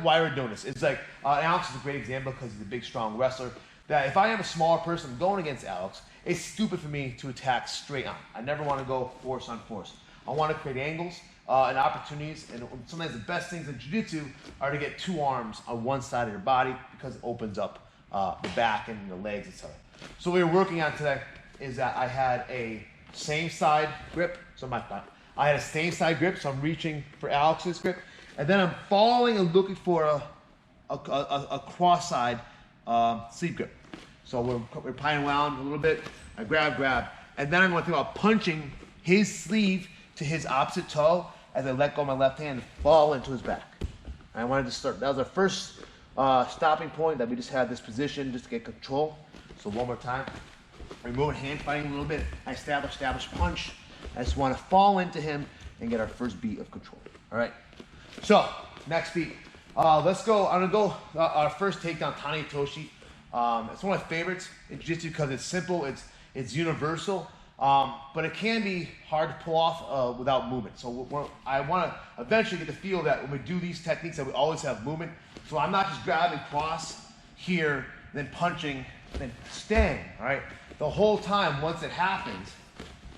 why we're doing this. It's like, Alex is a great example because he's a big, strong wrestler. That if I am a smaller person going against Alex, it's stupid for me to attack straight on. I never want to go force on force. I want to create angles and opportunities, and sometimes the best things in jiu-jitsu are to get two arms on one side of your body because it opens up the back and the legs, etc. So what we're working on today is that I had a same side grip, I had a same side grip, so I'm reaching for Alex's grip, and then I'm falling and looking for a cross-side sleeve grip. So we're playing around a little bit, I grab, and then I'm going to think about punching his sleeve to his opposite toe as I let go of my left hand and fall into his back. And I wanted to start, that was our first stopping point, that we just had this position just to get control. So one more time, remove hand fighting a little bit, I establish punch. I just want to fall into him and get our first beat of control. All right. So next beat, let's go. I'm gonna go our first takedown, Tani Toshi. It's one of my favorites in jiu-jitsu because it's simple, it's universal, but it can be hard to pull off without movement. So I want to eventually get the feel that when we do these techniques that we always have movement. So I'm not just grabbing cross here, then punching, then staying. All right. The whole time once it happens,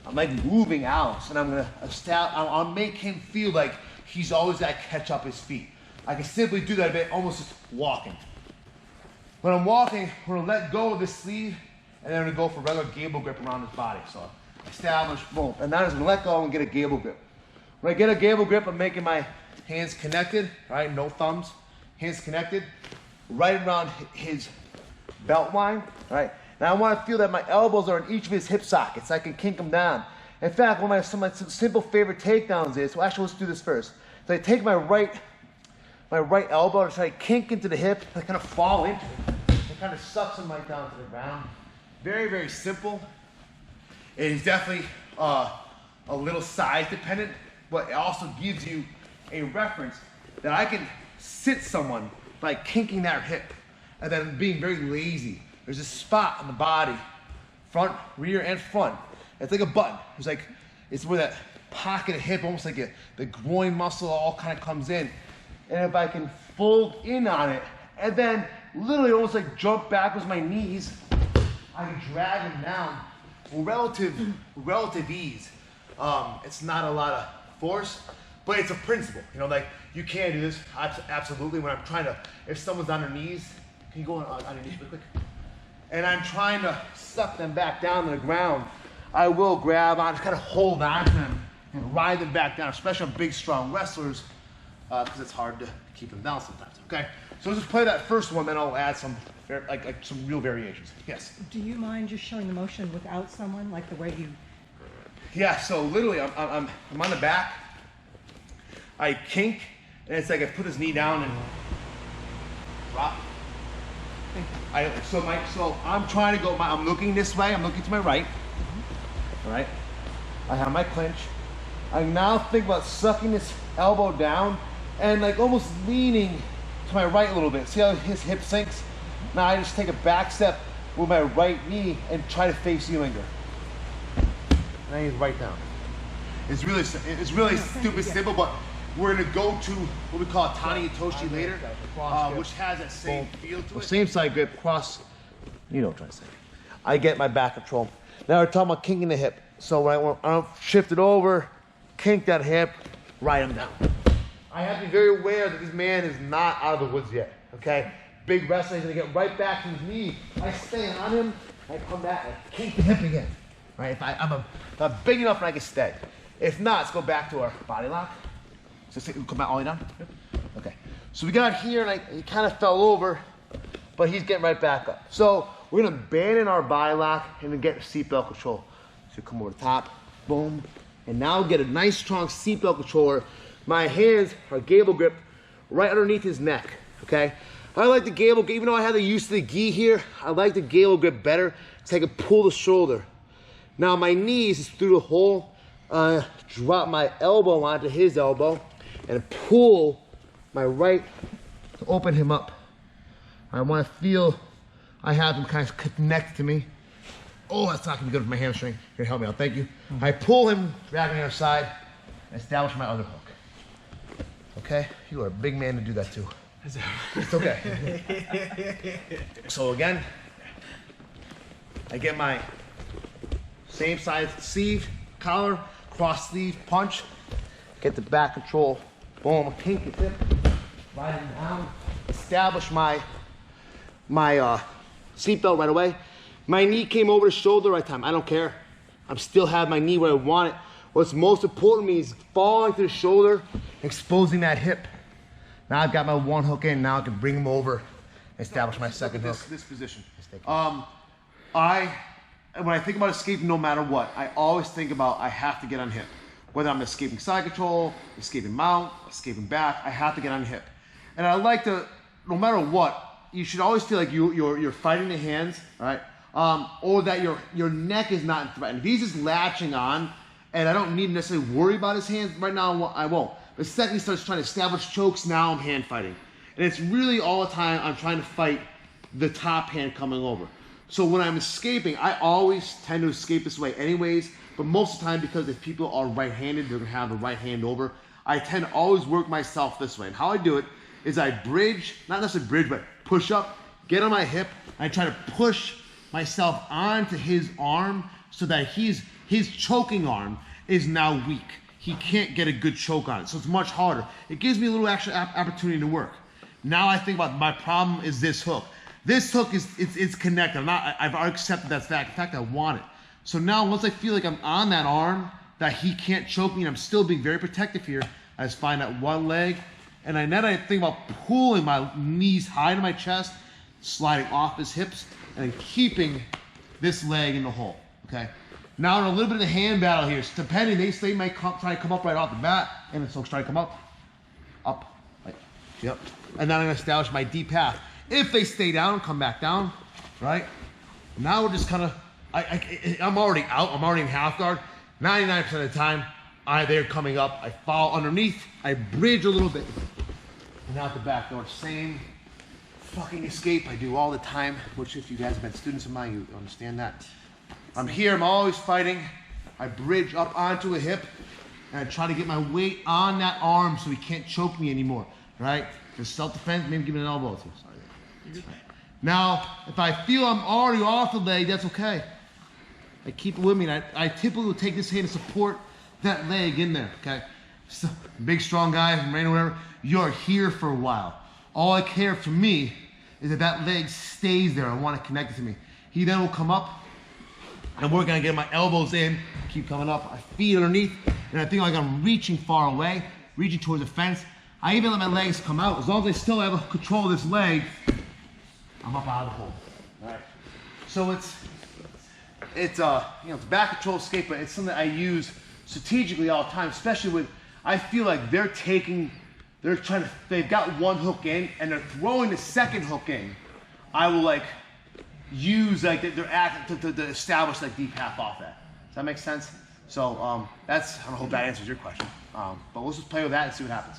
I'm like moving Alex, and I'll make him feel like he's always got to catch up his feet. I can simply do that a bit, almost just walking. When I'm walking, we're gonna let go of the sleeve, and then we're gonna go for regular gable grip around his body. So establish, boom, and now I'm gonna let go and get a gable grip. When I get a gable grip, I'm making my hands connected, right? No thumbs, hands connected, right around his belt line, right? Now I want to feel that my elbows are in each of his hip sockets. So I can kink them down. In fact, one of my simple favorite takedowns is, well actually let's do this first. So I take my right elbow and try to kink into the hip, and I kind of fall into it. It kind of sucks him right down to the ground. Very, very simple. It is definitely a little size dependent, but it also gives you a reference that I can sit someone by kinking that hip and then being very lazy. There's a spot on the body, front, rear, and front. It's like a button. It's where that pocket of hip, almost like the groin muscle all kind of comes in. And if I can fold in on it, and then literally almost like jump backwards my knees, I can drag them down with relative ease. It's not a lot of force, but it's a principle. You know, like you can do this, absolutely. When I'm trying to, if someone's on their knees, can you go on your knees real quick? And I'm trying to suck them back down to the ground, I will grab on, just kind of hold on to them and ride them back down, especially on big, strong wrestlers, because it's hard to keep them down sometimes, okay? So let's just play that first one, then I'll add some some real variations. Yes? Do you mind just showing the motion without someone, like the way you... Yeah, so literally, I'm on the back, I kink, and it's like I put his knee down and drop. So I'm trying to go, I'm looking this way, I'm looking to my right, all right? I have my clinch. I now think about sucking this elbow down and like almost leaning to my right a little bit. See how his hip sinks? Now I just take a back step with my right knee and try to face Ewlinger. And I he's right down. It's really stupid simple, but we're gonna go to what we call Tani Toshi later, which has that same feel to it. Same side grip, cross, you know what I'm trying to say. I get my back control. Now we're talking about kinking the hip. So when I shift it over, kink that hip, ride him down. I have to be very aware that this man is not out of the woods yet, okay? Big wrestler, he's gonna get right back to his knee. I stay on him, I come back, I kink the hip again. Right? If I'm big enough and I can stay. If not, let's go back to our body lock. So come out all the way down. Okay. So we got here and he kind of fell over, but he's getting right back up. So we're gonna abandon our body lock and then get seatbelt control. So come over the top, boom, and now get a nice strong seatbelt controller. My hands are gable grip right underneath his neck. Okay. I like the gable grip, even though I have the use of the gi here. I like the gable grip better because I can pull the shoulder. Now my knees is through the hole. Drop my elbow onto his elbow and pull my right to open him up. I want to feel I have him kind of connect to me. Oh, that's not gonna be good for my hamstring. Here, help me out, thank you. I pull him, drag him on the other side, and establish my other hook. Okay, you are a big man to do that too. It's okay. So again, I get my same size sleeve, collar, cross sleeve, punch, get the back control, boom, kink the tip, ride it down, establish my seatbelt right away. My knee came over the shoulder right time, I don't care. I'm still have my knee where I want it. What's most important to me is falling to the shoulder, exposing that hip. Now I've got my one hook in, now I can bring him over, establish my second hook. This position. When I think about escaping no matter what, I always think about I have to get on hip. Whether I'm escaping side control, escaping mount, escaping back, I have to get on hip. And I like to, no matter what, you should always feel like you're fighting the hands, right? Or that your neck is not threatened. If he's just latching on, and I don't need to necessarily worry about his hands right now, I won't. But second he starts trying to establish chokes, now I'm hand fighting. And it's really all the time I'm trying to fight the top hand coming over. So when I'm escaping, I always tend to escape this way anyways, but most of the time because if people are right-handed, they're gonna have the right hand over, I tend to always work myself this way. And how I do it is I bridge, not necessarily bridge, but push up, get on my hip, and I try to push myself onto his arm so that his choking arm is now weak. He can't get a good choke on it, so it's much harder. It gives me a little extra opportunity to work. Now I think about my problem is this hook. This hook it's connected. I've accepted that fact. In fact, I want it. So now once I feel like I'm on that arm, that he can't choke me, and I'm still being very protective here, I just find that one leg, and then I think about pulling my knees high to my chest, sliding off his hips, and then keeping this leg in the hole, okay? Now in a little bit of the hand battle here, so depending, they might try to come up right off the bat, and the folks try to come up, like, yep. And then I'm gonna establish my deep path. If they stay down, come back down, right? Now we're just kind of, I'm already out, I'm already in half guard. 99% of the time, they're coming up, I fall underneath, I bridge a little bit, and out the back door. Same fucking escape I do all the time, which if you guys have been students of mine, you understand that. I'm here, I'm always fighting. I bridge up onto a hip, and I try to get my weight on that arm so he can't choke me anymore, right? For self-defense, maybe give me an elbow too, sorry. Now, if I feel I'm already off the leg, that's okay. I keep it with me, and I typically will take this hand to support that leg in there, okay? So, big, strong guy, rain or whatever, you're here for a while. All I care for me is that that leg stays there. I want it connected to me. He then will come up, and we're gonna get my elbows in, keep coming up, my feet underneath, and I feel like I'm reaching far away, reaching towards the fence. I even let my legs come out. As long as I still have control of this leg, I'm up out of the hole. All right. So it's back control escape, but it's something I use strategically all the time, especially when I feel like they've got one hook in and they're throwing the second hook in. I will like use like their act to establish like deep half off that. Does that make sense? So I hope that answers your question. But let's just play with that and see what happens.